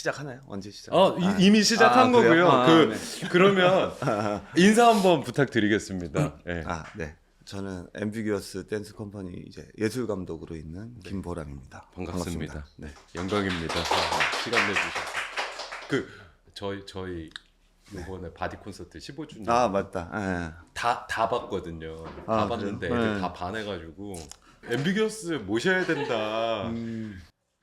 시작하나요? 언제 시작? 이미 시작한 그래요? 거고요. 네. 그러면 인사 한번 부탁드리겠습니다. 네. 네. 저는 앰비규어스 댄스 컴퍼니 이제 예술 감독으로 있는 김보람입니다. 반갑습니다. 네. 영광입니다. 시간 내주셔서. 그 저희 이번에 바디 콘서트 15주년 맞다. 예. 다 봤거든요. 다 봤는데 그래요? 애들 네. 다 반해가지고 앰비겨스 모셔야 된다.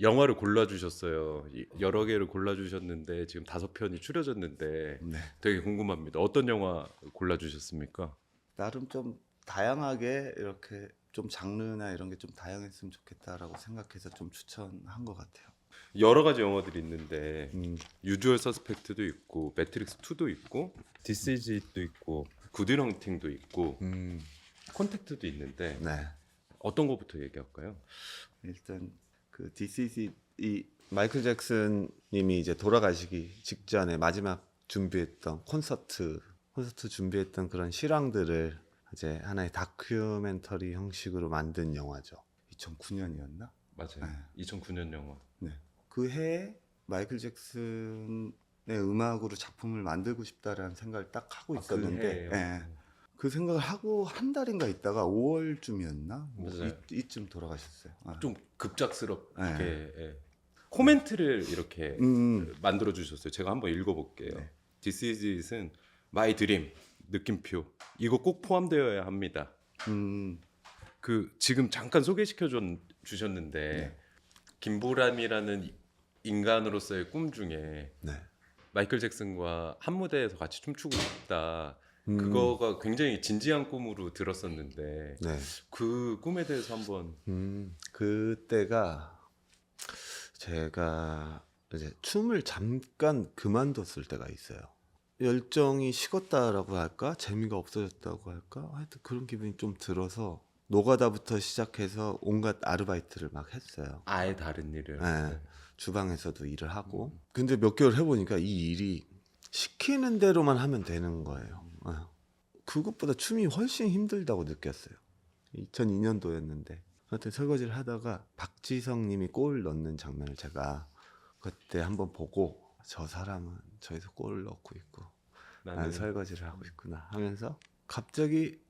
영화를 골라주셨어요. 여러 개를 골라주셨는데 지금 5편이 추려졌는데 네. 되게 궁금합니다. 어떤 영화 골라주셨습니까? 나름 좀 다양하게 이렇게 좀 장르나 이런 게 좀 다양했으면 좋겠다라고 생각해서 좀 추천한 것 같아요. 여러 가지 영화들이 있는데 음. 유주얼 서스펙트도 있고 매트릭스 2도 있고 디스 이즈 잇도 있고 굿윌 헌팅도 있고 콘택트도 있는데 네. 어떤 거부터 얘기할까요? 일단 그 DCC 이 마이클 잭슨 님이 이제 돌아가시기 직전에 마지막 준비했던 콘서트 준비했던 그런 실황들을 이제 하나의 다큐멘터리 형식으로 만든 영화죠. 2009년이었나? 맞아요. 2009년 영화. 네. 그 해에 마이클 잭슨의 음악으로 작품을 만들고 싶다라는 생각을 딱 하고 있었는데 그 해에요? 그 생각을 하고 한 달인가 있다가 5월쯤이었나? 맞아요. 이쯤 돌아가셨어요. 좀 급작스럽게 네. 예. 코멘트를 이렇게 음. 만들어 주셨어요. 제가 한번 읽어볼게요. 네. This is it은 my dream 느낌표 이거 꼭 포함되어야 합니다. 그 지금 잠깐 소개시켜 주셨는데 네. 김보람이라는 인간으로서의 꿈 중에 네. 마이클 잭슨과 한 무대에서 같이 춤추고 싶다. 그거가 굉장히 진지한 꿈으로 들었었는데 네. 그 꿈에 대해서 한번 그때가 제가 이제 춤을 잠깐 그만뒀을 때가 있어요. 열정이 식었다라고 할까? 재미가 없어졌다고 할까? 하여튼 그런 기분이 좀 들어서 노가다부터 시작해서 온갖 아르바이트를 막 했어요. 아예 다른 일을 네. 주방에서도 일을 하고. 근데 몇 개월 해보니까 이 일이 시키는 대로만 하면 되는 거예요. 그것보다 춤이 훨씬 힘들다고 느꼈어요. 2002년도였는데 하여튼 설거지를 하다가 박지성 님이 골 넣는 장면을 제가 그때 한번 보고 저 사람은 저기서 골을 넣고 있고 나는 설거지를 하고 있구나 하면서 갑자기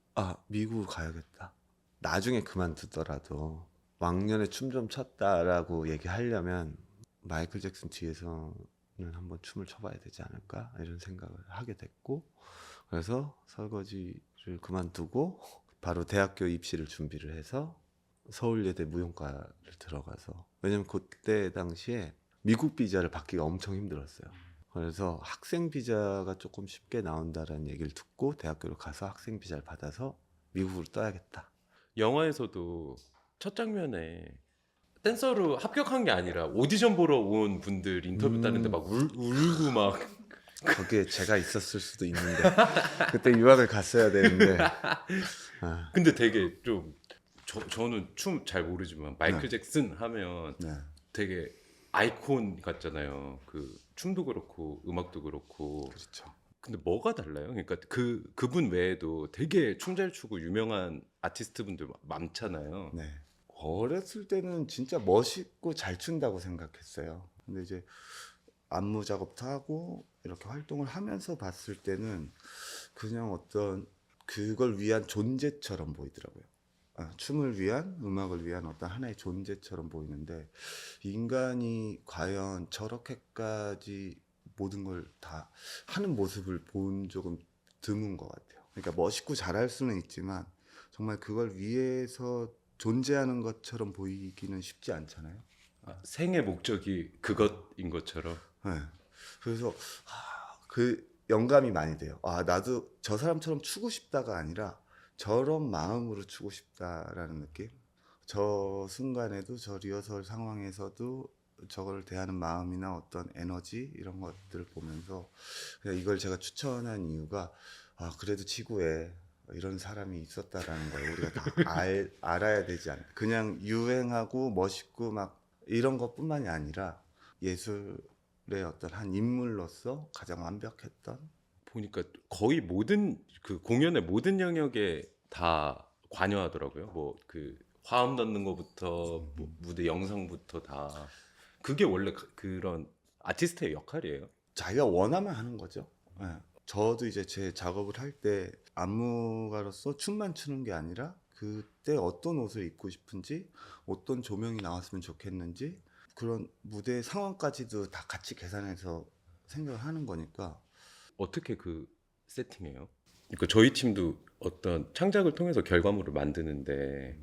미국 가야겠다. 나중에 그만두더라도 왕년에 춤 좀 췄다라고 얘기하려면 마이클 잭슨 뒤에서는 한번 춤을 춰봐야 되지 않을까 이런 생각을 하게 됐고 그래서 설거지를 그만두고 바로 대학교 입시를 준비를 해서 서울예대 무용과를 들어가서 왜냐면 그때 당시에 미국 비자를 받기가 엄청 힘들었어요. 그래서 학생 비자가 조금 쉽게 나온다라는 얘기를 듣고 대학교를 가서 학생 비자를 받아서 미국으로 떠야겠다. 영화에서도 첫 장면에 댄서로 합격한 게 아니라 오디션 보러 온 분들 인터뷰 따는데 막 울고 막 거기에 제가 있었을 수도 있는데 그때 유학을 갔어야 되는데 근데 되게 좀 저는 춤 잘 모르지만 마이클 네. 잭슨 하면 네. 되게 아이콘 같잖아요. 그 춤도 그렇고 음악도 그렇고. 그렇죠. 근데 뭐가 달라요? 그러니까 그분 외에도 되게 춤 잘 추고 유명한 아티스트 분들 많잖아요. 네. 어렸을 때는 진짜 멋있고 잘 춘다고 생각했어요. 근데 이제 안무 작업도 하고 이렇게 활동을 하면서 봤을 때는 그냥 어떤 그걸 위한 존재처럼 보이더라고요. 춤을 위한 음악을 위한 어떤 하나의 존재처럼 보이는데 인간이 과연 저렇게까지 모든 걸 다 하는 모습을 본 적은 드문 것 같아요. 그러니까 멋있고 잘할 수는 있지만 정말 그걸 위해서 존재하는 것처럼 보이기는 쉽지 않잖아요. 생의 목적이 그것인 것처럼. 네. 그래서 그 영감이 많이 돼요. 나도 저 사람처럼 추고 싶다가 아니라 저런 마음으로 추고 싶다라는 느낌. 저 순간에도 저 리허설 상황에서도 저걸 대하는 마음이나 어떤 에너지 이런 것들을 보면서 그냥 이걸 제가 추천한 이유가 그래도 지구에 이런 사람이 있었다라는 걸 우리가 다 알아야 되지 않나. 그냥 유행하고 멋있고 막 이런 것뿐만이 아니라 예술의 어떤 한 인물로서 가장 완벽했던 보니까 거의 모든 그 공연의 모든 영역에 다 관여하더라고요. 뭐 그 화음 넣는 거부터 뭐 무대 영상부터 다 그게 원래 그런 아티스트의 역할이에요. 자기가 원하면 하는 거죠. 예. 저도 이제 제 작업을 할 때 안무가로서 춤만 추는 게 아니라 그때 어떤 옷을 입고 싶은지, 어떤 조명이 나왔으면 좋겠는지, 그런 무대 상황까지도 다 같이 계산해서 생각을 하는 거니까. 어떻게 그 세팅해요? 그러니까 저희 팀도 어떤 창작을 통해서 결과물을 만드는데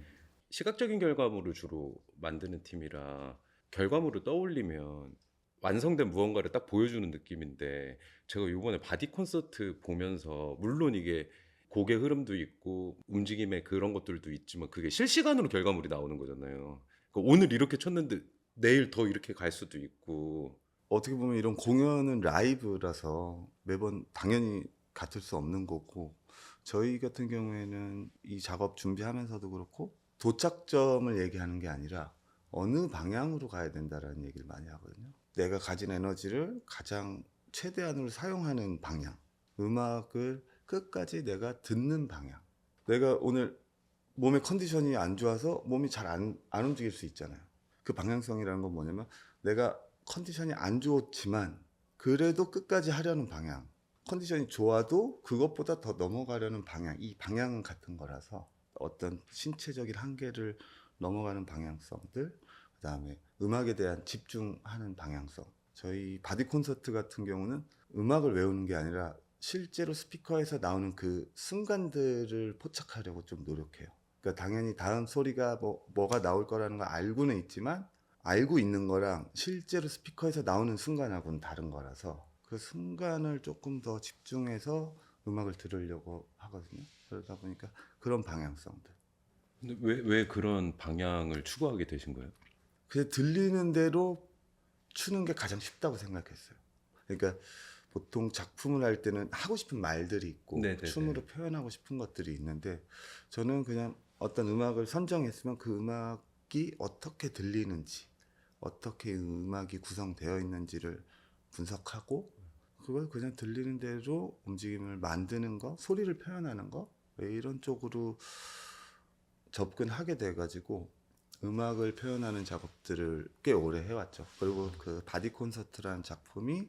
시각적인 결과물을 주로 만드는 팀이라 결과물을 떠올리면 완성된 무언가를 딱 보여주는 느낌인데 제가 이번에 바디 콘서트 보면서 물론 이게 곡의 흐름도 있고 움직임의 그런 것들도 있지만 그게 실시간으로 결과물이 나오는 거잖아요. 그러니까 오늘 이렇게 쳤는데 내일 더 이렇게 갈 수도 있고. 어떻게 보면 이런 공연은 라이브라서 매번 당연히 같을 수 없는 거고, 저희 같은 경우에는 이 작업 준비하면서도 그렇고 도착점을 얘기하는 게 아니라 어느 방향으로 가야 된다라는 얘기를 많이 하거든요. 내가 가진 에너지를 가장 최대한으로 사용하는 방향, 음악을 끝까지 내가 듣는 방향. 내가 오늘 몸의 컨디션이 안 좋아서 몸이 잘 안 움직일 수 있잖아요. 그 방향성이라는 건 뭐냐면 내가 컨디션이 안 좋지만 그래도 끝까지 하려는 방향, 컨디션이 좋아도 그것보다 더 넘어가려는 방향, 이 방향은 같은 거라서 어떤 신체적인 한계를 넘어가는 방향성들, 그다음에 음악에 대한 집중하는 방향성. 저희 바디 콘서트 같은 경우는 음악을 외우는 게 아니라 실제로 스피커에서 나오는 그 순간들을 포착하려고 좀 노력해요. 그러니까 당연히 다음 소리가 뭐가 나올 거라는 걸 알고는 있지만, 알고 있는 거랑 실제로 스피커에서 나오는 순간하고는 다른 거라서 그 순간을 조금 더 집중해서 음악을 들으려고 하거든요. 그러다 보니까 그런 방향성들. 근데 왜 그런 방향을 추구하게 되신 거예요? 그냥 들리는 대로 추는 게 가장 쉽다고 생각했어요. 그러니까 보통 작품을 할 때는 하고 싶은 말들이 있고 네네네. 춤으로 표현하고 싶은 것들이 있는데, 저는 그냥 어떤 음악을 선정했으면 그 음악이 어떻게 들리는지, 어떻게 음악이 구성되어 있는지를 분석하고 그걸 그냥 들리는 대로 움직임을 만드는 거, 소리를 표현하는 거, 이런 쪽으로 접근하게 돼가지고 음악을 표현하는 작업들을 꽤 오래 해왔죠. 그리고 그 바디 콘서트라는 작품이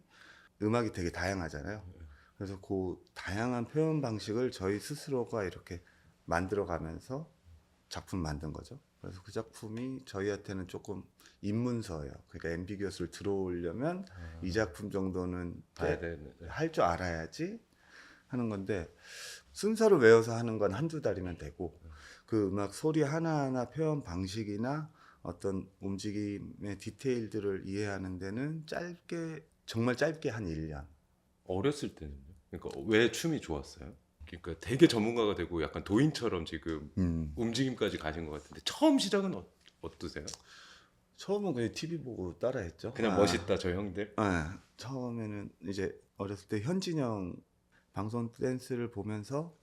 음악이 되게 다양하잖아요. 그래서 그 다양한 표현 방식을 저희 스스로가 이렇게 만들어가면서 작품 만든 거죠. 그래서 그 작품이 저희한테는 조금 입문서예요. 그러니까 앰비규어스를 들어오려면 이 작품 정도는 봐야 되네. 할 줄 알아야지 하는 건데, 순서를 외워서 하는 건 한두 달이면 되고, 그 음악 소리 하나하나 표현 방식이나 어떤 움직임의 디테일들을 이해하는 데는 정말 짧게 한 1년. 어렸을 때는요? 그러니까 왜 춤이 좋았어요? 그러니까 되게 전문가가 되고 약간 도인처럼 지금 움직임까지 가신 것 같은데 처음 시작은 어떠세요? 처음은 그냥 TV 보고 따라했죠. 그냥 멋있다 저 형들. 처음에는 이제 어렸을 때 현진영 방송 댄스를 보면서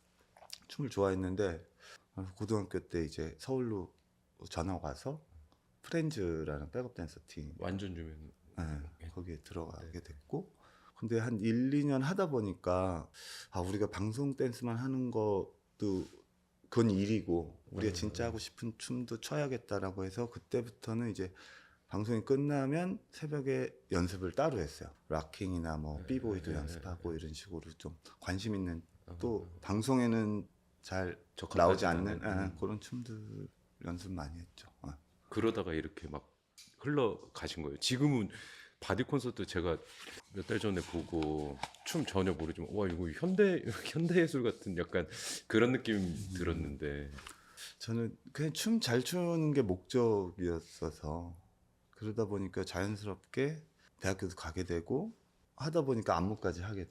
춤을 좋아했는데, 고등학교 때 이제 서울로 전학 와서 프렌즈라는 백업 댄서 팀, 완전 유명. 거기에 들어가게 됐고, 근데 한 1, 2년 하다 보니까 우리가 방송 댄스만 하는 것도 그건 일이고 우리가 진짜 하고 싶은 춤도 춰야겠다라고 해서 그때부터는 이제 방송이 끝나면 새벽에 연습을 따로 했어요. 락킹이나 뭐 비보이도 연습하고 이런 식으로 좀 관심 있는, 또 방송에는 잘 나오지 않는 그런 춤들 연습 많이 했죠. 그러다가 이렇게 막 흘러가신 거예요. 지금은 바디 콘서트 제가 몇 달 전에 보고 춤 전혀 모르지만 와 이거 현대 예술 같은 약간 그런 느낌 들었는데. 저는 그냥 춤 잘 추는 게 목적이었어서, 그러다 보니까 자연스럽게 대학교도 가게 되고 하다 보니까 안무까지 하게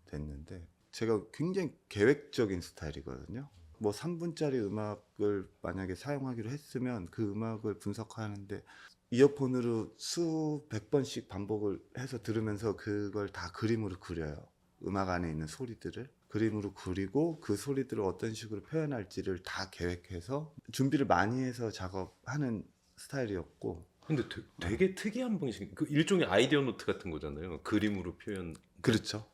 됐는데, 제가 굉장히 계획적인 스타일이거든요. 뭐 3분짜리 음악을 만약에 사용하기로 했으면 그 음악을 분석하는데 이어폰으로 수백 번씩 반복을 해서 들으면서 그걸 다 그림으로 그려요. 음악 안에 있는 소리들을 그림으로 그리고 그 소리들을 어떤 식으로 표현할지를 다 계획해서 준비를 많이 해서 작업하는 스타일이었고. 근데 되게 특이한 방식. 그 일종의 아이디어 노트 같은 거잖아요. 그림으로 표현. 그렇죠.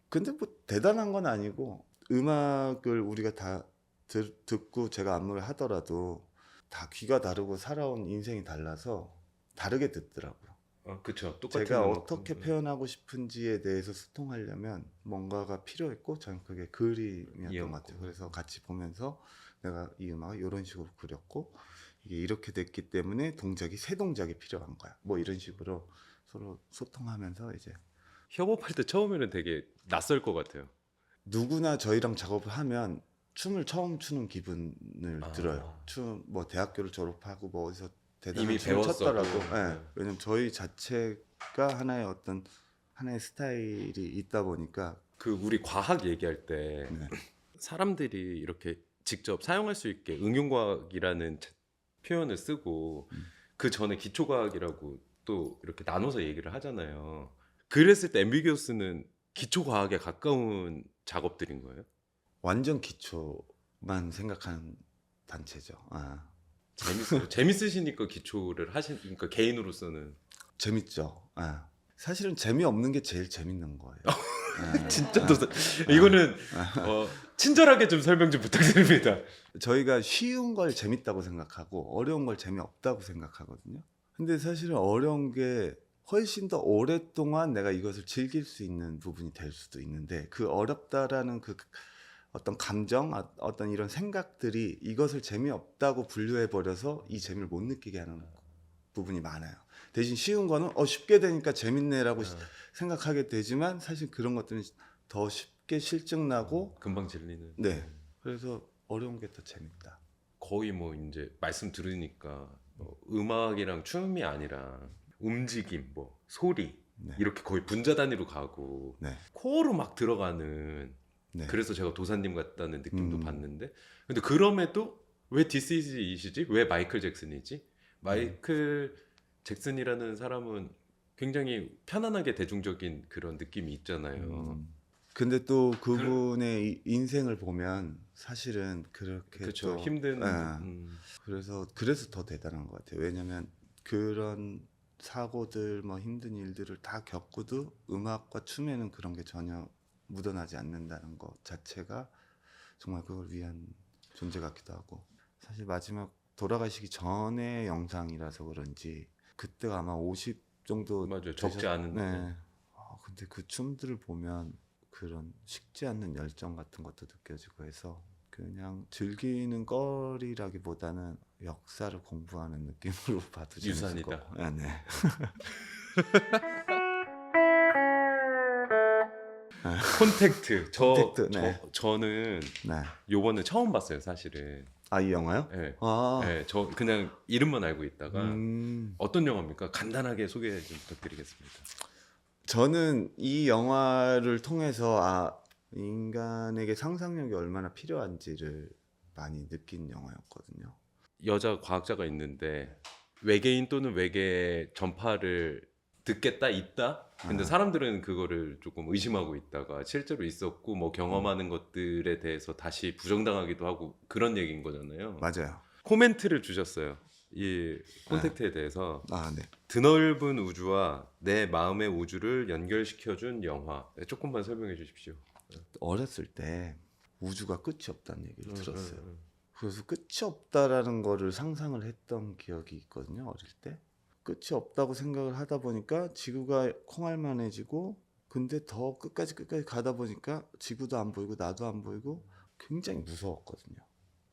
근데 뭐 대단한 건 아니고, 음악을 우리가 다 듣고 제가 안무를 하더라도 다 귀가 다르고 살아온 인생이 달라서 다르게 듣더라고요. 그쵸. 똑같은 제가 음악. 어떻게 표현하고 싶은지에 대해서 소통하려면 뭔가가 필요했고 저는 그게 그림이었던 이었고. 것 같아요. 그래서 같이 보면서 내가 이 음악을 이런 식으로 그렸고 이게 이렇게 됐기 때문에 동작이 세 동작이 필요한 거야. 뭐 이런 식으로 서로 소통하면서 이제 협업할 때 처음에는 되게 낯설 것 같아요. 누구나 저희랑 작업을 하면 춤을 처음 추는 기분을 아. 들어요. 춤 뭐 대학교를 졸업하고 뭐 어디서 대단한 이미 춤을 배웠어도. 췄더라도 네. 왜냐면 저희 자체가 하나의 스타일이 있다 보니까 그 우리 과학 얘기할 때 네. 사람들이 이렇게 직접 사용할 수 있게 응용과학이라는 표현을 쓰고 그 전에 기초과학이라고 또 이렇게 나눠서 얘기를 하잖아요. 그랬을 때 앰비기우스는 기초과학에 가까운 작업들인 거예요? 완전 기초만 생각하는 단체죠. 재밌으시니까 기초를 그러니까 개인으로서는 재밌죠. 사실은 재미없는 게 제일 재밌는 거예요. 진짜 이거는 친절하게 좀 설명 좀 부탁드립니다. 저희가 쉬운 걸 재밌다고 생각하고 어려운 걸 재미없다고 생각하거든요. 근데 사실은 어려운 게 훨씬 더 오랫동안 내가 이것을 즐길 수 있는 부분이 될 수도 있는데 그 어렵다라는 그 어떤 감정, 어떤 이런 생각들이 이것을 재미없다고 분류해 버려서 이 재미를 못 느끼게 하는 부분이 많아요. 대신 쉬운 거는 쉽게 되니까 재밌네라고 생각하게 되지만 사실 그런 것들은 더 쉽게 실증나고 금방 질리는. 네. 그래서 어려운 게 더 재밌다. 거의 뭐 이제 말씀 들으니까 음악이랑 춤이 아니라 움직임, 뭐 소리 네. 이렇게 거의 분자 단위로 가고 네. 코어로 막 들어가는. 네. 그래서 제가 도사님 같다는 느낌도 음. 받는데, 근데 그럼에도 왜 This is it이지? 왜 마이클 잭슨이지? 마이클 잭슨이라는 사람은 굉장히 편안하게 대중적인 그런 느낌이 있잖아요. 근데 또 그분의 이 인생을 보면 사실은 그렇게 그렇죠. 또, 힘든. 그래서 더 대단한 것 같아요. 왜냐면 그런 사고들 뭐 힘든 일들을 다 겪고도 음악과 춤에는 그런 게 전혀 묻어나지 않는다는 것 자체가 정말 그걸 위한 존재 같기도 하고 사실 마지막 돌아가시기 전의 영상이라서 그런지 그때가 아마 50 정도 맞아요. 적지 않은데. 네. 근데 그 춤들을 보면 그런 식지 않는 열정 같은 것도 느껴지고 해서 그냥 즐기는 거리라기보다는 역사를 공부하는 느낌으로 봐도 재밌을 유산이다. 것 같고. 네. 콘택트. 콘택트, 네. 저는 네. 요번에 처음 봤어요, 사실은. 이 영화요? 네. 아. 네, 저 그냥 이름만 알고 있다가 음. 어떤 영화입니까? 간단하게 소개 좀 부탁드리겠습니다. 저는 이 영화를 통해서 인간에게 상상력이 얼마나 필요한지를 많이 느낀 영화였거든요. 여자 과학자가 있는데 외계인 또는 외계 전파를 듣겠다 있다. 근데 사람들은 그거를 조금 의심하고 있다가 실제로 있었고 뭐 경험하는 것들에 대해서 다시 부정당하기도 하고 그런 얘기인 거잖아요. 맞아요. 코멘트를 주셨어요. 이 콘택트에 대해서. 네. 드넓은 우주와 내 마음의 우주를 연결시켜준 영화. 네, 조금만 설명해 주십시오. 어렸을 때 우주가 끝이 없다는 얘기를 들었어요. 그래서 끝이 없다라는 거를 상상을 했던 기억이 있거든요. 어릴 때. 끝이 없다고 생각을 하다 보니까 지구가 콩알만해지고 근데 더 끝까지 가다 보니까 지구도 안 보이고 나도 안 보이고 굉장히 무서웠거든요.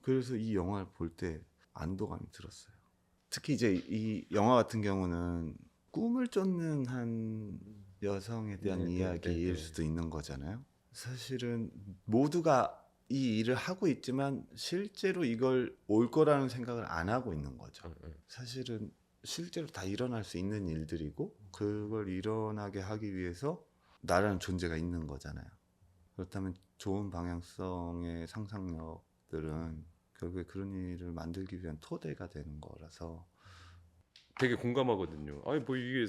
그래서 이 영화를 볼 때 안도감이 들었어요. 특히 이제 이 영화 같은 경우는 꿈을 쫓는 한 여성에 대한 이야기일 수도 있는 거잖아요. 사실은 모두가 이 일을 하고 있지만 실제로 이걸 올 거라는 생각을 안 하고 있는 거죠. 사실은 실제로 다 일어날 수 있는 일들이고 그걸 일어나게 하기 위해서 나라는 존재가 있는 거잖아요. 그렇다면 좋은 방향성의 상상력들은 결국에 그런 일을 만들기 위한 토대가 되는 거라서 되게 공감하거든요. 아니 뭐 이게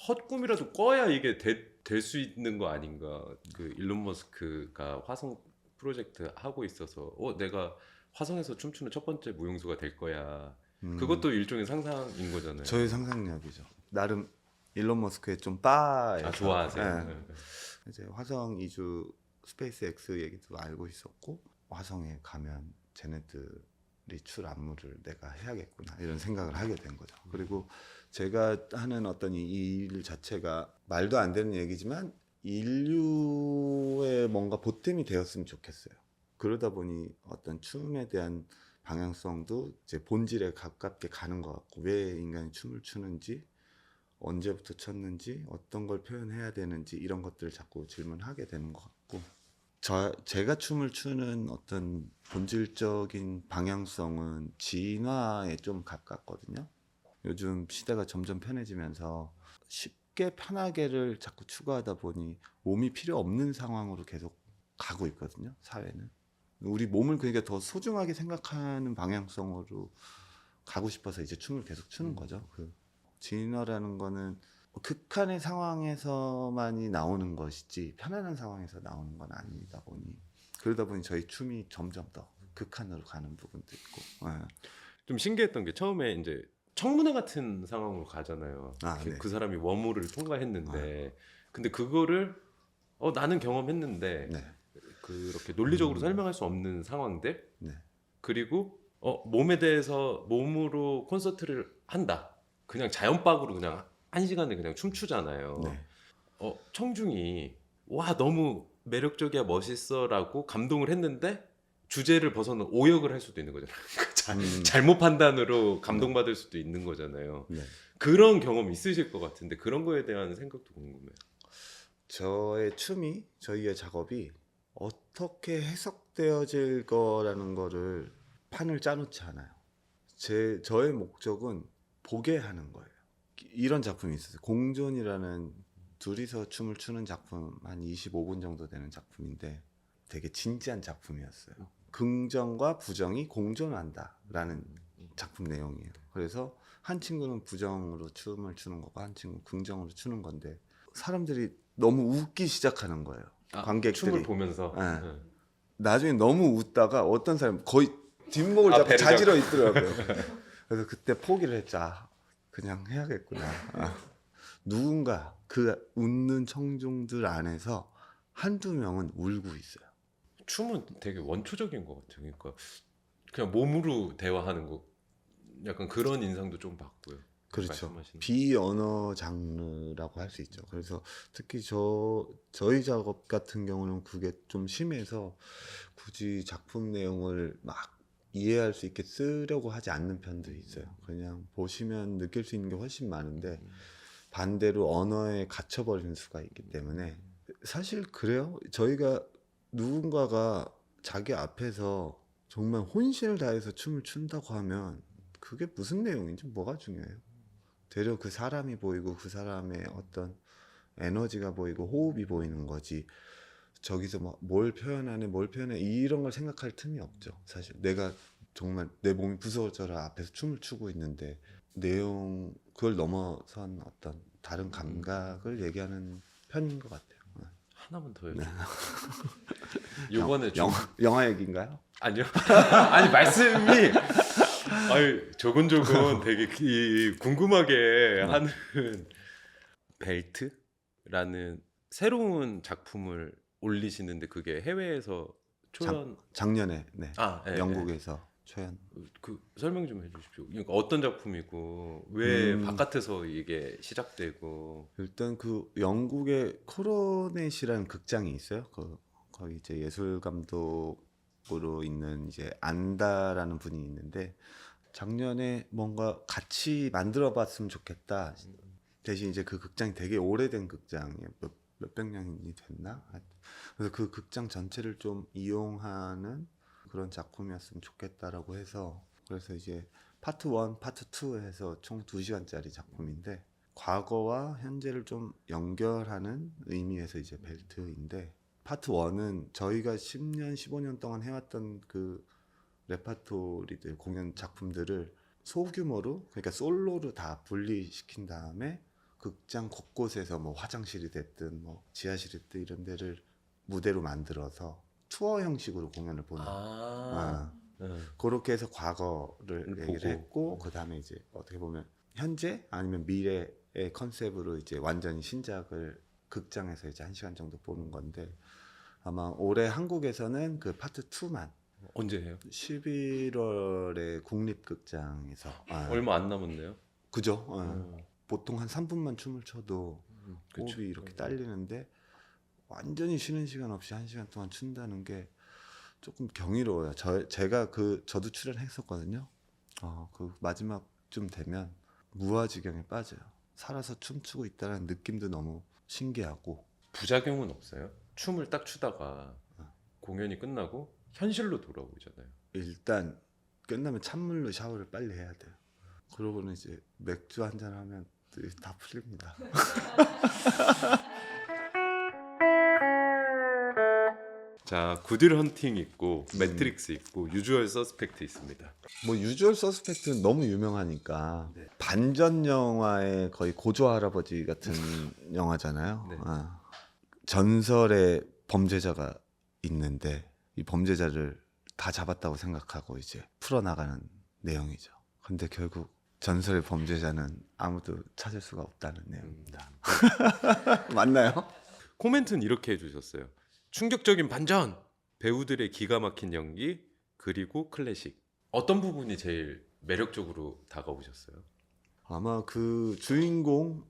헛꿈이라도 꿔야 이게 될 수 있는 거 아닌가. 그 일론 머스크가 화성 프로젝트 하고 있어서 내가 화성에서 춤추는 첫 번째 무용수가 될 거야. 그것도 일종의 상상인 거잖아요. 저의 상상력이죠. 나름 일론 머스크의 좀 바에서 좋아하세요. 네. 이제 화성 이주 스페이스 X 얘기도 알고 있었고 화성에 가면 쟤네들 리출 안무를 내가 해야겠구나 이런 생각을 하게 된 거죠. 그리고 제가 하는 어떤 이 일 자체가 말도 안 되는 얘기지만 인류의 뭔가 보탬이 되었으면 좋겠어요. 그러다 보니 어떤 춤에 대한 방향성도 이제 본질에 가깝게 가는 것 같고, 왜 인간이 춤을 추는지, 언제부터 췄는지, 어떤 걸 표현해야 되는지 이런 것들을 자꾸 질문하게 되는 것 같고, 제가 춤을 추는 어떤 본질적인 방향성은 진화에 좀 가깝거든요. 요즘 시대가 점점 편해지면서 쉽게 편하게를 자꾸 추구하다 보니 몸이 필요 없는 상황으로 계속 가고 있거든요, 사회는. 우리 몸을 그러니까 더 소중하게 생각하는 방향성으로 가고 싶어서 이제 춤을 계속 추는 거죠. 그 진화라는 거는 극한의 상황에서만이 나오는 것이지 편안한 상황에서 나오는 건 아니다 보니, 그러다 보니 저희 춤이 점점 더 극한으로 가는 부분도 있고. 예. 좀 신기했던 게 처음에 이제 청문회 같은 상황으로 가잖아요. 네. 그 사람이 워무를 통과했는데 근데 그거를 나는 경험했는데 네. 그렇게 논리적으로 설명할 수 없는 상황들, 네. 그리고 몸에 대해서 몸으로 콘서트를 한다. 그냥 자연박으로 그냥 한 시간을 그냥 춤추잖아요. 네. 청중이 와 너무 매력적이야 멋있어라고 감동을 했는데 주제를 벗어나 오역을 할 수도 있는 거잖아요. 잘못 판단으로 감동받을 수도 있는 거잖아요. 네. 그런 경험 있으실 것 같은데 그런 거에 대한 생각도 궁금해요. 저의 춤이, 저희의 작업이 어떻게 해석되어질 거라는 거를 판을 짜놓지 않아요. 저의 목적은 보게 하는 거예요. 이런 작품이 있었어요. 공존이라는 둘이서 춤을 추는 작품, 한 25분 정도 되는 작품인데 되게 진지한 작품이었어요. 긍정과 부정이 공존한다라는 작품 내용이에요. 그래서 한 친구는 부정으로 춤을 추는 거고 한 친구는 긍정으로 추는 건데, 사람들이 너무 웃기 시작하는 거예요. 관객들이. 춤을 보면서. 네. 네. 나중에 너무 웃다가 어떤 사람 거의 뒷목을 잡고 배를 자지러 있더라고요. 그래서 그때 포기를 했죠. 그냥 해야겠구나. 누군가 그 웃는 청중들 안에서 한두 명은 울고 있어요. 춤은 되게 원초적인 것 같아요. 그러니까 그냥 몸으로 대화하는 거, 약간 그런 인상도 좀 받고요. 그렇죠. 말씀하시는 비언어 장르라고 할 수 있죠. 그래서 특히 저희 작업 같은 경우는 그게 좀 심해서 굳이 작품 내용을 막 이해할 수 있게 쓰려고 하지 않는 편도 있어요. 그냥 보시면 느낄 수 있는 게 훨씬 많은데 반대로 언어에 갇혀버리는 수가 있기 때문에, 사실 그래요. 저희가 누군가가 자기 앞에서 정말 혼신을 다해서 춤을 춘다고 하면 그게 무슨 내용인지 뭐가 중요해요. 되려 그 사람이 보이고 그 사람의 어떤 에너지가 보이고 호흡이 보이는 거지, 저기서 뭐 뭘 표현하네 뭘 표현해 이런 걸 생각할 틈이 없죠. 사실 내가 정말 내 몸이 부서져라 앞에서 춤을 추고 있는데 내용 그걸 넘어선 어떤 다른 감각을 얘기하는 편인 것 같아요. 하나만 더 해주세요. 요번에 영화 얘기인가요? 아니요. 아니 말씀이 조곤조곤 되게 궁금하게 하는 벨트라는 새로운 작품을 올리시는데 그게 해외에서 초연 작년에 네. 네, 영국에서 초연. 그 설명 좀 해주십시오. 그러니까 어떤 작품이고 왜 바깥에서 이게 시작되고. 일단 그 영국의 코로넷이라는 극장이 있어요. 거기 이제 예술 감독으로 있는 이제 안다라는 분이 있는데, 작년에 뭔가 같이 만들어봤으면 좋겠다. 대신 이제 그 극장이 되게 오래된 극장이에요. 몇백 년이 됐나? 그래서 그 극장 전체를 좀 이용하는 그런 작품이었으면 좋겠다라고 해서, 그래서 이제 파트 1, 파트 2 해서 총 2시간짜리 작품인데 과거와 현재를 좀 연결하는 의미에서 이제 벨트인데, 파트 1은 저희가 10년, 15년 동안 해왔던 그 레파토리들, 공연 작품들을 소규모로, 그러니까 솔로로 다 분리시킨 다음에 극장 곳곳에서 뭐 화장실이 됐든 뭐 지하실이 됐든 이런 데를 무대로 만들어서 투어 형식으로 공연을 보는. 그렇게 해서 과거를 얘기를 했고, 그 다음에 이제 어떻게 보면 현재 아니면 미래의 컨셉으로 이제 완전히 신작을 극장에서 이제 1시간 정도 보는 건데, 아마 올해 한국에서는 그 파트 2만 언제 해요? 11월에 국립극장에서 얼마 안 남았네요. 그죠? 보통 한 3분만 춤을 춰도 그쵸. 호흡이 이렇게 딸리는데 완전히 쉬는 시간 없이 1시간 동안 춘다는 게 조금 경이로워요. 제가 저도 출연했었거든요. 그 마지막쯤 되면 무아지경에 빠져요. 살아서 춤추고 있다는 느낌도 너무 신기하고. 부작용은 없어요? 춤을 딱 추다가 공연이 끝나고 현실로 돌아오잖아요. 일단 끝나면 찬물로 샤워를 빨리 해야 돼요. 그러고는 이제 맥주 한잔 하면 다 풀립니다. 자, 구딜 헌팅 있고 매트릭스 있고 유주얼 서스펙트 있습니다. 뭐 유주얼 서스펙트는 너무 유명하니까 반전 영화의 거의 고조 할아버지 같은 영화잖아요. 네. 전설의 범죄자가 있는데 이 범죄자를 다 잡았다고 생각하고 이제 풀어나가는 내용이죠. 근데 결국 전설의 범죄자는 아무도 찾을 수가 없다는 내용입니다. 맞나요? 코멘트는 이렇게 해주셨어요. 충격적인 반전! 배우들의 기가 막힌 연기 그리고 클래식. 어떤 부분이 제일 매력적으로 다가오셨어요? 아마 그 주인공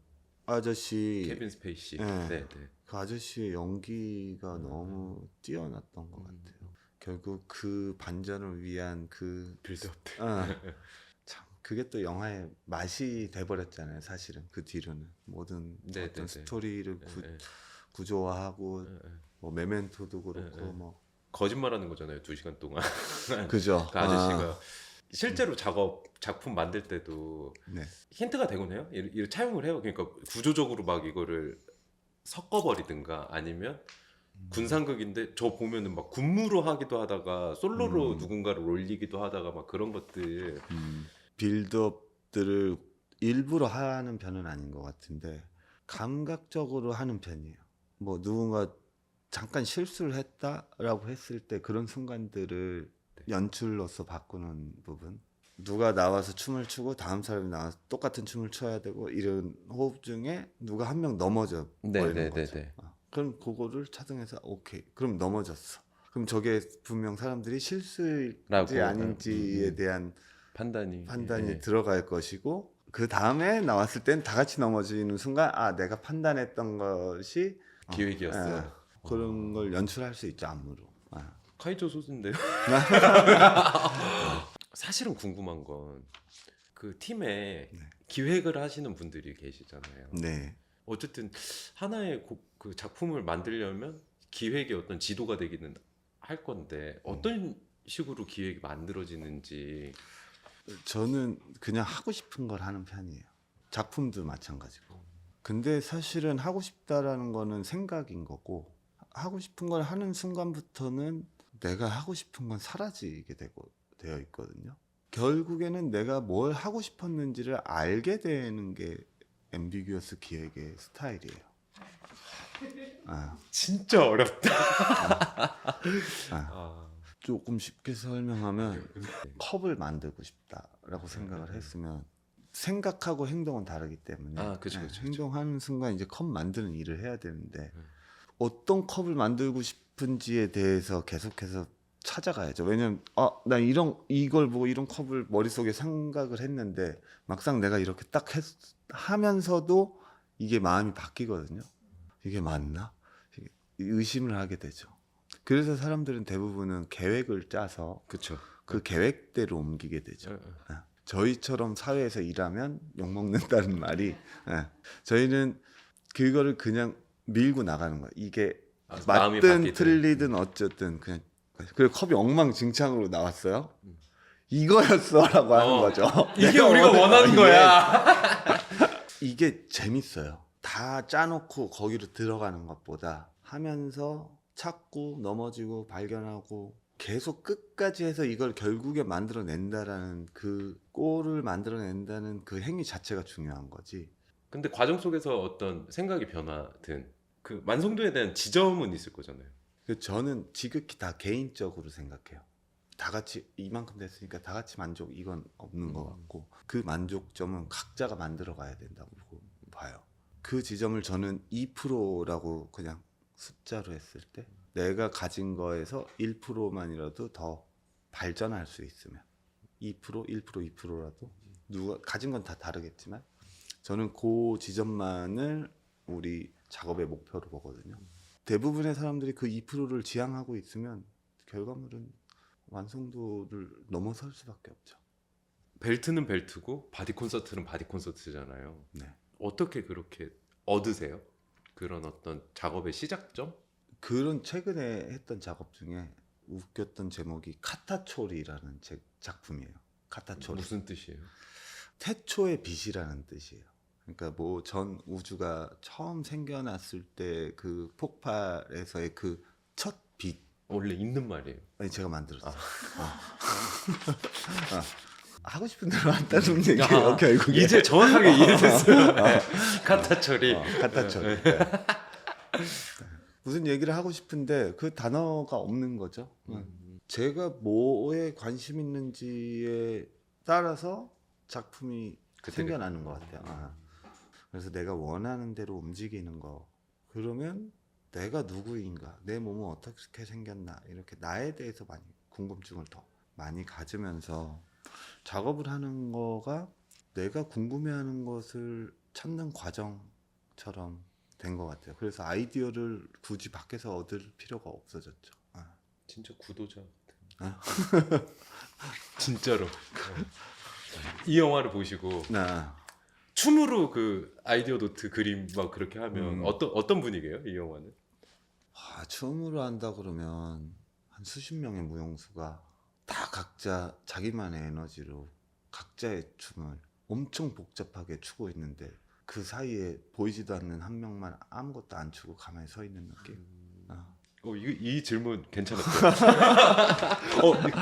아저씨 케빈 스페이시. 네. 네. 그 아저씨의 연기가 너무 뛰어났던 것 같아요. 결국 그 반전을 위한 그 빌드업. 참 그게 또 영화의 맛이 돼버렸잖아요. 사실은 그 뒤로는 모든 네, 어떤 네, 네. 스토리를 네. 구조화하고 뭐 메멘토도 그렇고 네. 뭐 거짓말하는 거잖아요. 2시간 동안. 그죠. 그 아저씨가 실제로 작품 만들 때도 네. 힌트가 되곤 해요. 이를 차용을 해요. 그러니까 구조적으로 막 이거를 섞어버리든가 아니면 군상극인데 저 보면은 막 군무로 하기도 하다가 솔로로 누군가를 올리기도 하다가 막 그런 것들. 빌드업들을 일부러 하는 편은 아닌 것 같은데 감각적으로 하는 편이에요. 뭐 누군가 잠깐 실수를 했다라고 했을 때 그런 순간들을 연출로서 바꾸는 부분. 누가 나와서 춤을 추고 다음 사람이 나와서 똑같은 춤을 춰야 되고 이런 호흡 중에 누가 한 명 넘어져 버리는 거죠. 그럼 그거를 차등해서 오케이. 그럼 넘어졌어. 그럼 저게 분명 사람들이 실수인지 라고, 아닌지에 대한 판단이 예. 들어갈 것이고 그 다음에 나왔을 땐 다 같이 넘어지는 순간 내가 판단했던 것이 기획이었어. 그런 걸 연출할 수 있죠 안무로. 카이조 소스인데요. 사실은 궁금한 건 그 팀에 기획을 하시는 분들이 계시잖아요. 네. 어쨌든 하나의 그 작품을 만들려면 기획의 어떤 지도가 되기는 할 건데 어떤 식으로 기획이 만들어지는지. 저는 그냥 하고 싶은 걸 하는 편이에요. 작품도 마찬가지고. 근데 사실은 하고 싶다라는 거는 생각인 거고 하고 싶은 걸 하는 순간부터는 내가 하고 싶은 건 사라지게 되어 있거든요. 결국에는 내가 뭘 하고 싶었는지를 알게 되는 게 앰비규어스 기획의 스타일이에요. 진짜 어렵다. 조금 쉽게 설명하면 컵을 만들고 싶다라고 생각을 했으면 생각하고 행동은 다르기 때문에 그쵸. 행동하는 순간 이제 컵 만드는 일을 해야 되는데 어떤 컵을 만들고 싶은지에 대해서 계속해서 찾아가야죠. 왜냐면 나 이걸 보고 이런 컵을 머릿속에 생각을 했는데 막상 내가 이렇게 딱 하면서도 이게 마음이 바뀌거든요. 이게 맞나? 의심을 하게 되죠. 그래서 사람들은 대부분은 계획을 짜서 그렇죠. 그 계획대로 옮기게 되죠. 저희처럼 사회에서 일하면 욕먹는다는 말이 저희는 그거를 그냥 밀고 나가는 거예요. 이게 맞든 틀리든 어쨌든 그냥. 그리고 컵이 엉망진창으로 나왔어요. 이거였어라고 하는 거죠. 이게 우리가 원하는 거야. 이게 재밌어요. 다 짜놓고 거기로 들어가는 것보다 하면서 찾고 넘어지고 발견하고 계속 끝까지 해서 이걸 결국에 만들어낸다라는 그 꼴을 만들어낸다는 그 행위 자체가 중요한 거지. 근데 과정 속에서 어떤 생각의 변화든 그 완성도에 대한 지점은 있을 거잖아요. 저는 지극히 다 개인적으로 생각해요. 다 같이 이만큼 됐으니까 다 같이 만족 이건 없는 것 같고 그 만족점은 각자가 만들어 가야 된다고 봐요. 그 지점을 저는 2%라고 그냥 숫자로 했을 때 내가 가진 거에서 1%만이라도 더 발전할 수 있으면 2%, 1%, 2%라도 누가 가진 건 다 다르겠지만 저는 그 지점만을 우리 작업의 목표로 보거든요. 대부분의 사람들이 그 2%를 지향하고 있으면 결과물은 완성도를 넘어설 수밖에 없죠. 벨트는 벨트고 바디 콘서트는 바디 콘서트잖아요. 네. 어떻게 그렇게 얻으세요? 그런 어떤 작업의 시작점? 그런 최근에 했던 작업 중에 웃겼던 제목이 카타초리라는 작품이에요. 카타초리. 무슨 뜻이에요? 태초의 빛이라는 뜻이에요. 그러니까 뭐 전 우주가 처음 생겨났을 때 그 폭발에서의 그 첫 빛. 원래 있는 말이에요. 아니 제가 만들었어요. 하고 싶은 대로 한다는 얘기예요. 결국에. 이제 정확하게 이해됐어요. 카타처리. 카타초리. 네. 무슨 얘기를 하고 싶은데 그 단어가 없는 거죠. 제가 뭐에 관심 있는지에 따라서 작품이 생겨나는 것 같아요. 그래서 내가 원하는 대로 움직이는 거. 그러면 내가 누구인가, 내 몸은 어떻게 생겼나 이렇게 나에 대해서 많이 궁금증을 더 많이 가지면서 작업을 하는 거가 내가 궁금해하는 것을 찾는 과정처럼 된 것 같아요. 그래서 아이디어를 굳이 밖에서 얻을 필요가 없어졌죠. 진짜 구도자. 아. 진짜로. 이 영화를 보시고 나 춤으로 그 아이디어 노트 그림 막 그렇게 하면 어떤 분위기예요? 이 영화는? 춤으로 한다 그러면 한 수십 명의 무용수가 다 각자 자기만의 에너지로 각자의 춤을 엄청 복잡하게 추고 있는데 그 사이에 보이지도 않는 한 명만 아무것도 안 추고 가만히 서 있는 느낌. 이 질문 괜찮았어요.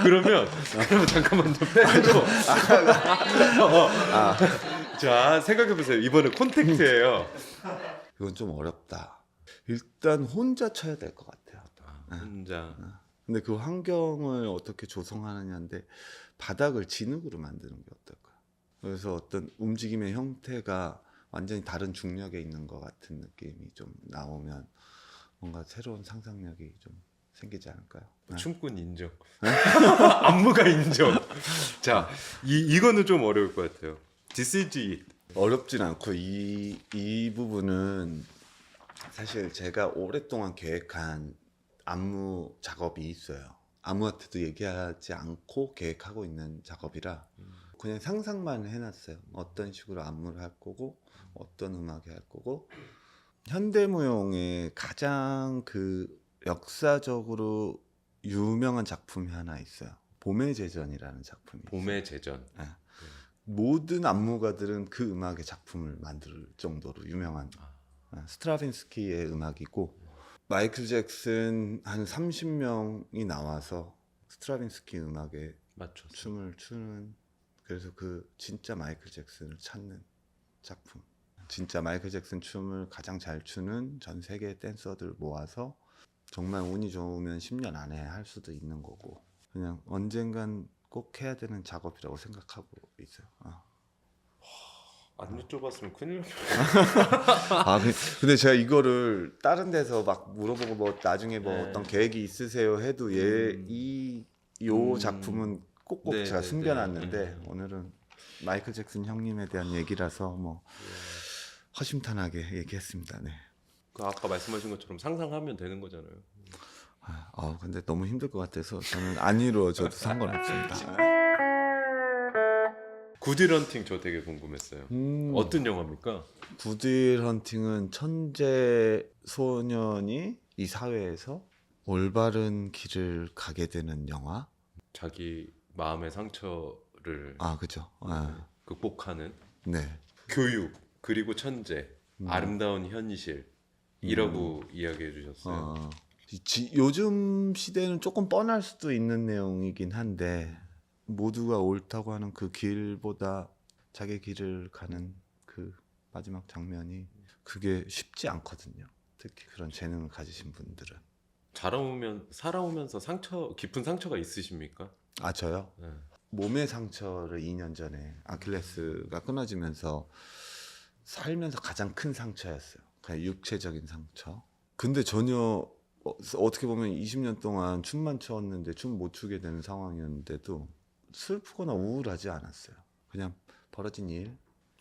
그러면 잠깐만 좀 빼고. 자, 생각해 보세요. 이번에 콘택트예요. 이건 좀 어렵다. 일단 혼자 쳐야 될 것 같아요. 혼자. 근데 그 환경을 어떻게 조성하느냐인데 바닥을 진흙으로 만드는 게 어떨까요? 그래서 어떤 움직임의 형태가 완전히 다른 중력에 있는 것 같은 느낌이 좀 나오면 뭔가 새로운 상상력이 좀 생기지 않을까요? 춤꾼 인정. 안무가 인정. 자, 이거는 좀 어려울 것 같아요. This is it. 어렵진 않고 이 부분은 사실 제가 오랫동안 계획한 안무 작업이 있어요. 아무한테도 얘기하지 않고 계획하고 있는 작업이라 그냥 상상만 해놨어요. 어떤 식으로 안무를 할 거고 어떤 음악이 할 거고 현대무용의 가장 그 역사적으로 유명한 작품이 하나 있어요. 봄의 제전이라는 작품이 있어요. 봄의 제전. 모든 안무가들은 그 음악의 작품을 만들 정도로 유명한 스트라빈스키의 음악이고 마이클 잭슨 한 30명이 나와서 스트라빈스키 음악에 맞췄어. 춤을 추는 그래서 그 진짜 마이클 잭슨을 찾는 작품. 진짜 마이클 잭슨 춤을 가장 잘 추는 전 세계 댄서들 모아서 정말 운이 좋으면 10년 안에 할 수도 있는 거고 그냥 언젠간 꼭 해야 되는 작업이라고 생각하고 있어요. 안 여쭤봤으면 큰일 근데 제가 이거를 다른 데서 막 물어보고 뭐 나중에 뭐 네. 어떤 계획이 있으세요 해도 요 작품은 꼭꼭 네, 제가 네, 숨겨놨는데 네. 오늘은 마이클 잭슨 형님에 대한 얘기라서 뭐 허심탄회하게 얘기했습니다. 네. 그 아까 말씀하신 것처럼 상상하면 되는 거잖아요. 근데 너무 힘들 것 같아서 저는 안 이루어져도 상관없습니다. 구딜 헌팅 저 되게 궁금했어요. 어떤 영화입니까? 구딜 헌팅은 천재 소년이 이 사회에서 올바른 길을 가게 되는 영화. 자기 마음의 상처를 그죠. 극복하는 네. 교육 그리고 천재 아름다운 현실이라고 이야기해 주셨어요. 요즘 시대는 조금 뻔할 수도 있는 내용이긴 한데 모두가 옳다고 하는 그 길보다 자기 길을 가는 그 마지막 장면이 그게 쉽지 않거든요. 특히 그런 재능을 가지신 분들은. 살아오면서 깊은 상처가 있으십니까? 저요? 네. 몸의 상처를 2년 전에 아킬레스가 끊어지면서 살면서 가장 큰 상처였어요. 그냥 육체적인 상처. 근데 전혀 어떻게 보면 20년 동안 춤만 췄는데 춤 못 추게 되는 상황이었는데도 슬프거나 우울하지 않았어요. 그냥 벌어진 일.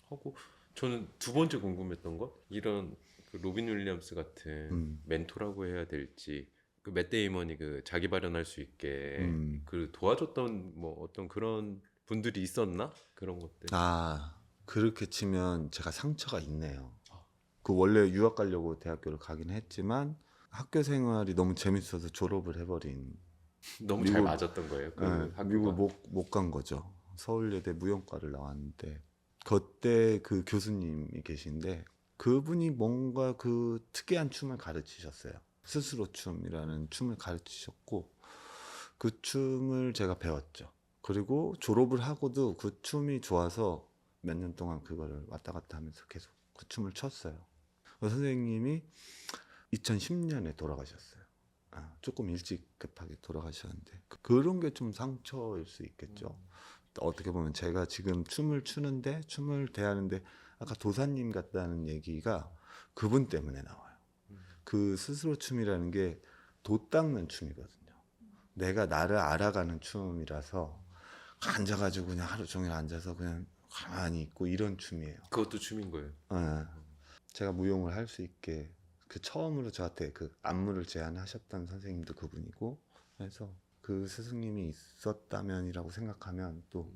하고 저는 두 번째 궁금했던 건 이런 그 로빈 윌리엄스 같은 멘토라고 해야 될지 그 맷 데이먼이 그 자기 발현할 수 있게 그 도와줬던 뭐 어떤 그런 분들이 있었나 그런 것들. 그렇게 치면 제가 상처가 있네요. 그 원래 유학 가려고 대학교를 가긴 했지만 학교 생활이 너무 재밌어서 졸업을 해버린. 너무 잘 미국- 맞았던 거예요. 그 네, 학교가. 미국 못 간 거죠. 서울예대 무용과를 나왔는데 그때 그 교수님이 계신데 그분이 뭔가 그 특이한 춤을 가르치셨어요. 스스로 춤이라는 춤을 가르치셨고 그 춤을 제가 배웠죠. 그리고 졸업을 하고도 그 춤이 좋아서 몇 년 동안 그거를 왔다 갔다 하면서 계속 그 춤을 췄어요. 그 선생님이 2010년에 돌아가셨어요. 조금 일찍 급하게 돌아가셨는데 그런 게 좀 상처일 수 있겠죠. 어떻게 보면 제가 지금 춤을 추는데 춤을 대하는데 아까 도사님 같다는 얘기가 그분 때문에 나와요. 그 스스로 춤이라는 게 도 닦는 춤이거든요. 내가 나를 알아가는 춤이라서 앉아가지고 그냥 하루 종일 앉아서 그냥 가만히 있고 이런 춤이에요. 그것도 춤인 거예요. 제가 무용을 할 수 있게 그 처음으로 저한테 그 안무를 제안하셨던 선생님도 그분이고 그래서 그 스승님이 있었다면이라고 생각하면 또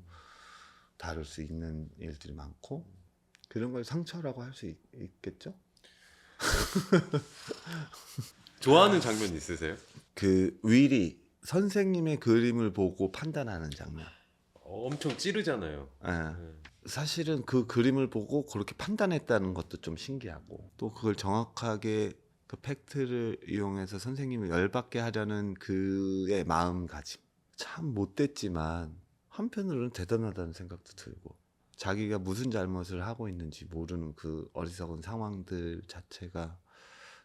다룰 수 있는 일들이 많고 그런 걸 상처라고 할 수 있겠죠? 좋아하는 장면 있으세요? 그 윌이 선생님의 그림을 보고 판단하는 장면. 엄청 찌르잖아요. 예. 네. 사실은 그 그림을 보고 그렇게 판단했다는 것도 좀 신기하고 또 그걸 정확하게 그 팩트를 이용해서 선생님을 열받게 하려는 그의 마음가짐 참 못됐지만 한편으로는 대단하다는 생각도 들고 자기가 무슨 잘못을 하고 있는지 모르는 그 어리석은 상황들 자체가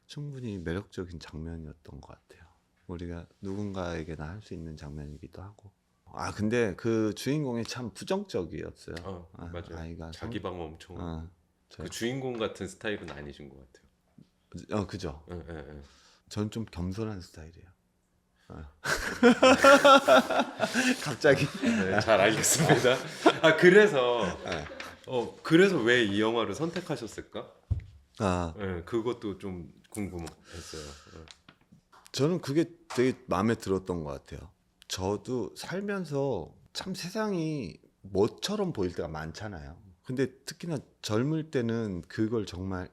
충분히 매력적인 장면이었던 것 같아요. 우리가 누군가에게나 할 수 있는 장면이기도 하고 근데 그 주인공이 참 부정적이었어요. 맞아요. 아이가 자기 방 엄청. 저- 그 주인공 같은 스타일은 아니신 것 같아요. 그죠. 예, 예, 예. 저는 좀 겸손한 스타일이에요. 갑자기. 네, 잘 알겠습니다. 그래서 네. 그래서 왜 이 영화를 선택하셨을까? 아, 네, 그것도 좀 궁금했어요. 저는 그게 되게 마음에 들었던 것 같아요. 저도 살면서 참 세상이 뭐처럼 보일 때가 많잖아요. 근데 특히나 젊을 때는 그걸 정말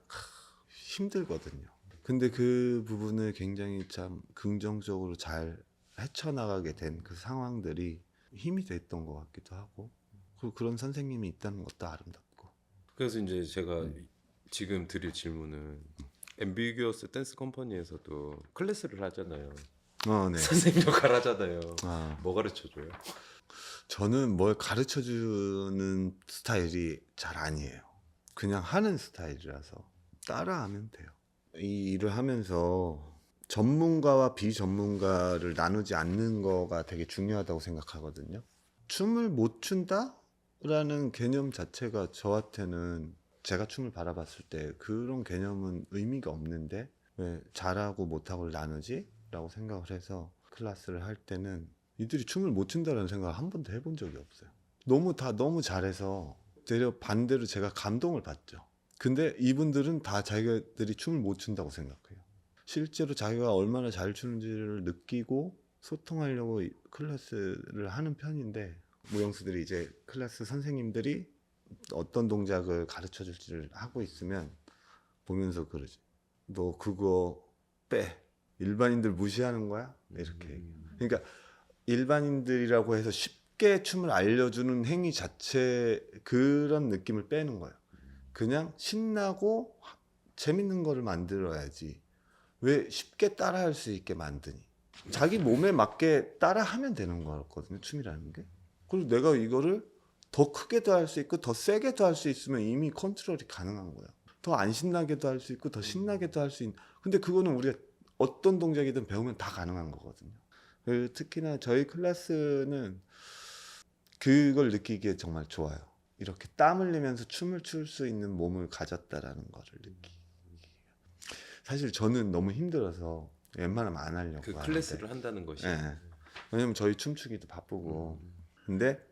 힘들거든요. 근데 그 부분을 굉장히 참 긍정적으로 잘 헤쳐나가게 된 그 상황들이 힘이 됐던 것 같기도 하고 그리고 그런 선생님이 있다는 것도 아름답고. 그래서 이제 제가 지금 드릴 질문은 앰비규어스 댄스 컴퍼니에서도 클래스를 하잖아요. 네. 선생님 역할 하잖아요. 아, 뭐 가르쳐줘요? 저는 뭘 가르쳐 주는 스타일이 잘 아니에요. 그냥 하는 스타일이라서 따라하면 돼요. 이 일을 하면서 전문가와 비전문가를 나누지 않는 거가 되게 중요하다고 생각하거든요. 춤을 못 춘다라는 개념 자체가 저한테는 제가 춤을 바라봤을 때 그런 개념은 의미가 없는데 왜 잘하고 못하고를 나누지? 라고 생각을 해서 클래스를 할 때는 이들이 춤을 못 춘다는 생각을 한 번도 해본 적이 없어요. 너무 잘해서 되려 반대로 제가 감동을 받죠. 근데 이분들은 다 자기들이 춤을 못 춘다고 생각해요. 실제로 자기가 얼마나 잘 추는지를 느끼고 소통하려고 클래스를 하는 편인데 무용수들이 이제 클래스 선생님들이 어떤 동작을 가르쳐 줄지를 하고 있으면 보면서 그러지. 너 그거 빼. 일반인들 무시하는 거야? 이렇게. 그러니까 일반인들이라고 해서 쉽게 춤을 알려주는 행위 자체 그런 느낌을 빼는 거예요. 그냥 신나고 재밌는 거를 만들어야지. 왜 쉽게 따라할 수 있게 만드니? 자기 몸에 맞게 따라하면 되는 거거든요. 춤이라는 게. 그리고 내가 이거를 더 크게도 할 수 있고 더 세게도 할 수 있으면 이미 컨트롤이 가능한 거예요. 더 안 신나게도 할 수 있고 더 신나게도 할 수 있는. 근데 그거는 우리가 어떤 동작이든 배우면 다 가능한 거거든요. 특히나 저희 클래스는 그걸 느끼기에 정말 좋아요. 이렇게 땀 흘리면서 춤을 출 수 있는 몸을 가졌다라는 거를 느끼기. 사실 저는 너무 힘들어서 웬만하면 안 하려고 그 하는데. 클래스를 한다는 것이. 예. 왜냐면 저희 춤추기도 바쁘고. 근데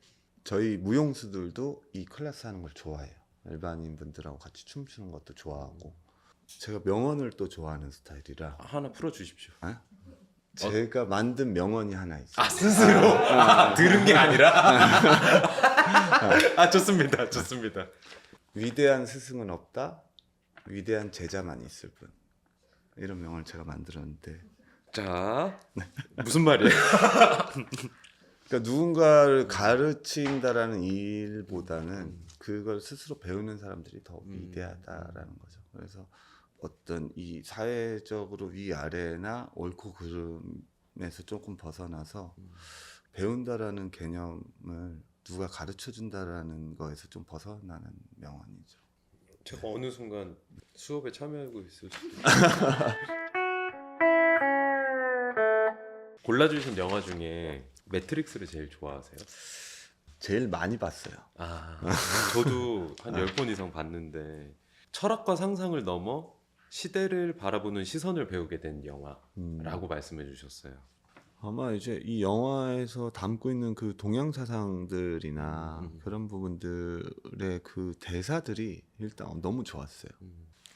저희 무용수들도 이 클래스 하는 걸 좋아해요. 일반인 분들하고 같이 춤추는 것도 좋아하고. 제가 명언을 또 좋아하는 스타일이라 하나 풀어 주십시오. 제가 만든 명언이 하나 있어요. 아, 스스로 들은 게 아니라. 아, 좋습니다. 좋습니다. 위대한 스승은 없다. 위대한 제자만 있을 뿐. 이런 명언을 제가 만들었는데, 자, 무슨 말이에요? 그러니까 누군가를 가르친다라는 일보다는 그걸 스스로 배우는 사람들이 더 위대하다라는 거죠. 그래서 어떤 이 사회적으로 위아래나 옳고 그름에서 조금 벗어나서 배운다라는 개념을 누가 가르쳐 준다라는 거에서 좀 벗어나는 명언이죠. 제가 어느 순간 수업에 참여하고 있을 수도 있어요. 골라주신 영화 중에 매트릭스를 제일 좋아하세요? 제일 많이 봤어요. 아, 저도 한 10번 이상 봤는데 철학과 상상을 넘어 시대를 바라보는 시선을 배우게 된 영화라고 말씀해 주셨어요. 아마 이제 이 영화에서 담고 있는 그 동양 사상들이나 그런 부분들의 그 대사들이 일단 너무 좋았어요.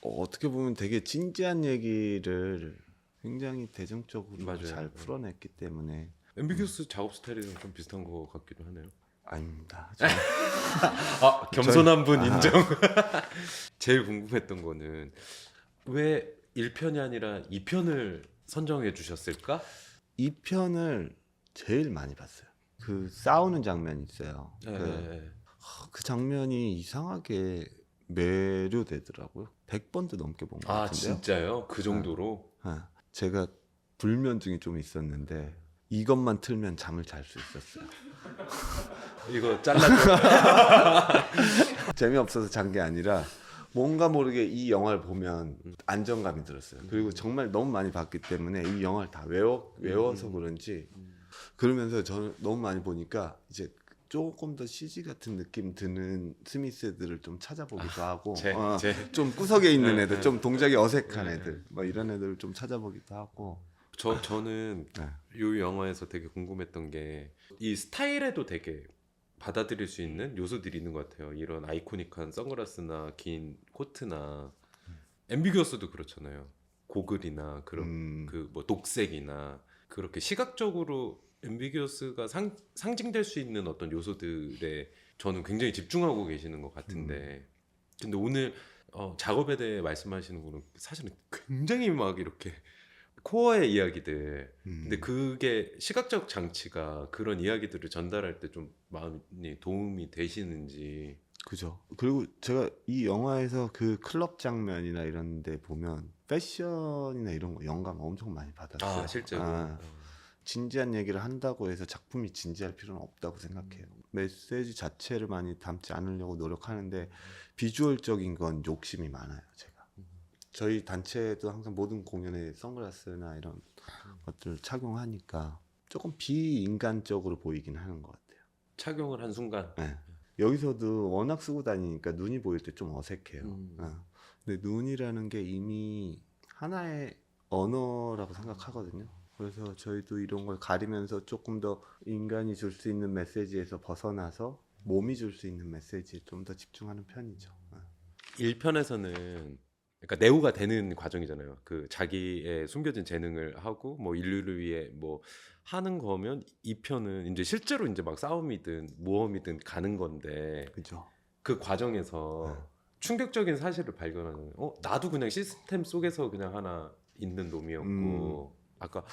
어떻게 보면 되게 진지한 얘기를 굉장히 대중적으로 맞아요. 잘 풀어냈기 때문에. 앰비규스 작업 스타일이랑 좀 비슷한 것 같기도 하네요. 아닙니다. 아, 겸손한 분 인정. 제일 궁금했던 거는 왜 1편이 아니라 2편을 선정해 주셨을까? 이 편을 제일 많이 봤어요. 그 싸우는 장면이 있어요. 네. 그 장면이 이상하게 매료되더라고요. 100번도 넘게 본 것 아, 같은데요. 진짜요? 그 정도로? 제가 불면증이 좀 있었는데 이것만 틀면 잠을 잘 수 있었어요. 이거 잘라줘. 재미없어서 잔 게 아니라 뭔가 모르게 이 영화를 보면 안정감이 들었어요. 그리고 정말 너무 많이 봤기 때문에 이 영화를 다 외워서 그런지, 그러면서 저는 너무 많이 보니까 이제 조금 더 CG 같은 느낌 드는 스미스들을 좀 찾아보기도 하고, 좀 구석에 있는 애들, 좀 동작이 어색한 애들, 뭐 이런 애들을 좀 찾아보기도 하고. 저는 이 영화에서 되게 궁금했던 게 이 스타일에도 되게 받아들일 수 있는 요소들이 있는 것 같아요. 이런 아이코닉한 선글라스나 긴 코트나 앰비규어스도 그렇잖아요. 고글이나 그런 그 뭐 독색이나 그렇게 시각적으로 앰비규어스가 상징될 수 있는 어떤 요소들에 저는 굉장히 집중하고 계시는 것 같은데, 근데 오늘 작업에 대해 말씀하시는 거는 사실은 굉장히 막 이렇게 코어의 이야기들, 근데 그게 시각적 장치가 그런 이야기들을 전달할 때 좀 많이 도움이 되시는지. 그죠. 그리고 제가 이 영화에서 그 클럽 장면이나 이런 데 보면 패션이나 이런 거 영감 엄청 많이 받았어요. 아, 실제로. 진지한 얘기를 한다고 해서 작품이 진지할 필요는 없다고 생각해요. 메시지 자체를 많이 담지 않으려고 노력하는데 비주얼적인 건 욕심이 많아요, 제가. 저희 단체도 항상 모든 공연에 선글라스나 이런 것들을 착용하니까 조금 비인간적으로 보이긴 하는 것 같아요. 착용을 한 순간. 네. 여기서도 워낙 쓰고 다니니까 눈이 보일 때 좀 어색해요. 근데 눈이라는 게 이미 하나의 언어라고 생각하거든요. 그래서 저희도 이런 걸 가리면서 조금 더 인간이 줄 수 있는 메시지에서 벗어나서 몸이 줄 수 있는 메시지에 좀 더 집중하는 편이죠. 1편에서는 그러니까 네오가 되는 과정이잖아요. 그 자기의 숨겨진 재능을 하고 뭐 인류를 위해 뭐 하는 거면 2편은 이제 실제로 이제 막 싸움이든 모험이든 가는 건데, 그죠. 그 과정에서 충격적인 사실을 발견하는, 나도 그냥 시스템 속에서 그냥 하나 있는 놈이었고, 아까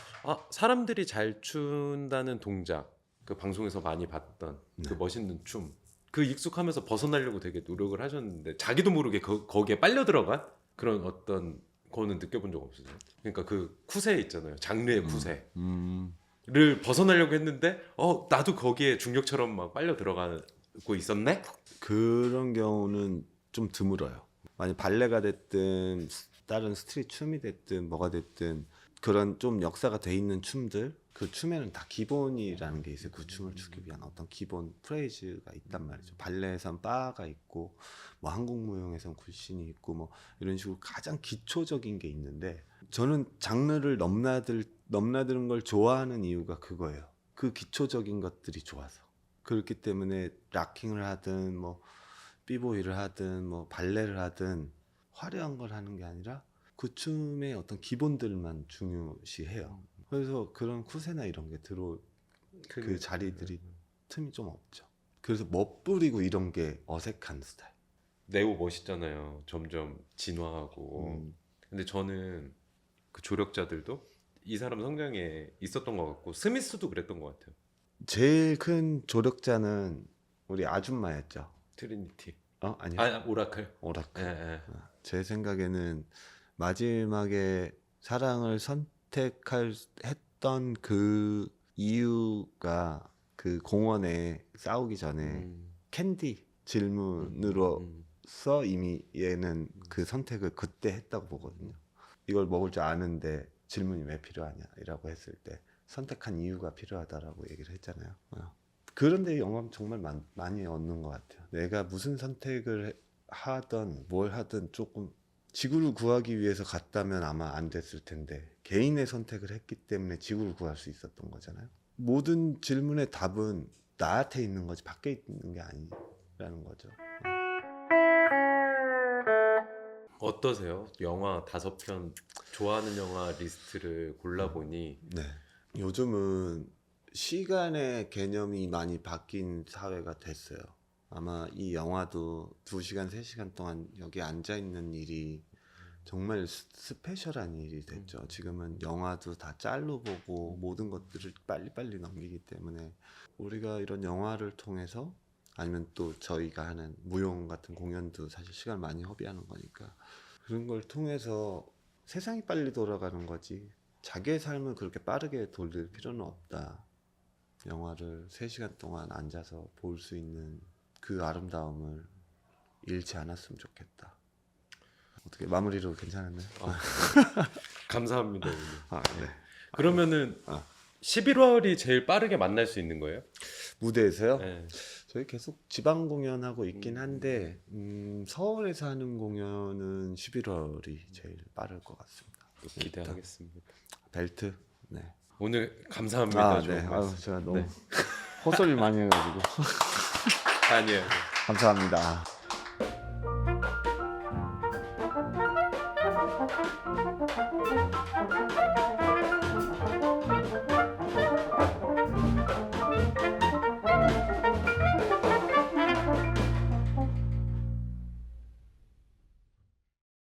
사람들이 잘 춘다는 동작, 그 방송에서 많이 봤던 그 멋있는 춤, 그 익숙하면서 벗어나려고 되게 노력을 하셨는데 자기도 모르게 거기에 빨려 들어간 그런 어떤 거는 느껴본 적 없으세요? 그러니까 그 쿠세 있잖아요, 장르의 쿠세를 벗어나려고 했는데 나도 거기에 중력처럼 막 빨려 들어가고 있었네? 그런 경우는 좀 드물어요. 만약 발레가 됐든 다른 스트릿 춤이 됐든 뭐가 됐든 그런 좀 역사가 돼 있는 춤들, 그 춤에는 다 기본이라는 게 있어요. 그 춤을 추기 위한 어떤 기본 프레이즈가 있단 말이죠. 발레에선 바가 있고 뭐 한국 무용에선 굴신이 있고 뭐 이런 식으로 가장 기초적인 게 있는데, 저는 장르를 넘나드는 걸 좋아하는 이유가 그거예요. 그 기초적인 것들이 좋아서. 그렇기 때문에 락킹을 하든 뭐 비보이를 하든 뭐 발레를 하든 화려한 걸 하는 게 아니라 그 춤의 어떤 기본들만 중요시해요. 그래서 그런 쿠세나 이런 게 들어올 그 자리들이 틈이 좀 없죠. 그래서 멋부리고 이런 게 어색한 스타일. 네오 멋있잖아요. 점점 진화하고. 근데 저는 그 조력자들도 이 사람 성장에 있었던 것 같고 스미스도 그랬던 것 같아요. 제일 큰 조력자는 우리 아줌마였죠. 트리니티. 아니요. 아 오라클. 오라클. 예, 예. 제 생각에는 마지막에 사랑을 했던 그 이유가 그 공원에 싸우기 전에 캔디 질문으로서 이미 얘는 그 선택을 그때 했다고 보거든요. 이걸 먹을 줄 아는데 질문이 왜 필요하냐라고 했을 때 선택한 이유가 필요하다라고 얘기를 했잖아요. 그런데 영감 정말 많이 얻는 것 같아요. 내가 무슨 선택을 하든 뭘 하든 조금 지구를 구하기 위해서 갔다면 아마 안 됐을 텐데 개인의 선택을 했기 때문에 지구를 구할 수 있었던 거잖아요. 모든 질문의 답은 나한테 있는 거지 밖에 있는 게 아니라는 거죠. 어떠세요? 영화 5편 좋아하는 영화 리스트를 골라보니 네. 요즘은 시간의 개념이 많이 바뀐 사회가 됐어요. 아마 이 영화도 2시간, 3시간 동안 여기 앉아 있는 일이 정말 스페셜한 일이 됐죠. 지금은 영화도 다 짤로 보고 모든 것들을 빨리빨리 넘기기 때문에 우리가 이런 영화를 통해서 아니면 또 저희가 하는 무용 같은 공연도 사실 시간 많이 허비하는 거니까 그런 걸 통해서 세상이 빨리 돌아가는 거지 자기의 삶을 그렇게 빠르게 돌릴 필요는 없다. 영화를 3시간 동안 앉아서 볼 수 있는 그 아름다움을 잃지 않았으면 좋겠다. 어떻게 마무리로 괜찮았나요? 감사합니다. 오늘. 네. 그러면은 11월이 제일 빠르게 만날 수 있는 거예요? 무대에서요? 네. 저희 계속 지방 공연하고 있긴 한데 서울에서 하는 공연은 11월이 제일 빠를 것 같습니다. 기대하겠습니다. 벨트? 네. 오늘 감사합니다. 네. 좋은 말씀. 제가 너무 네. 헛소리를 많이 해가지고 아니에요. 감사합니다.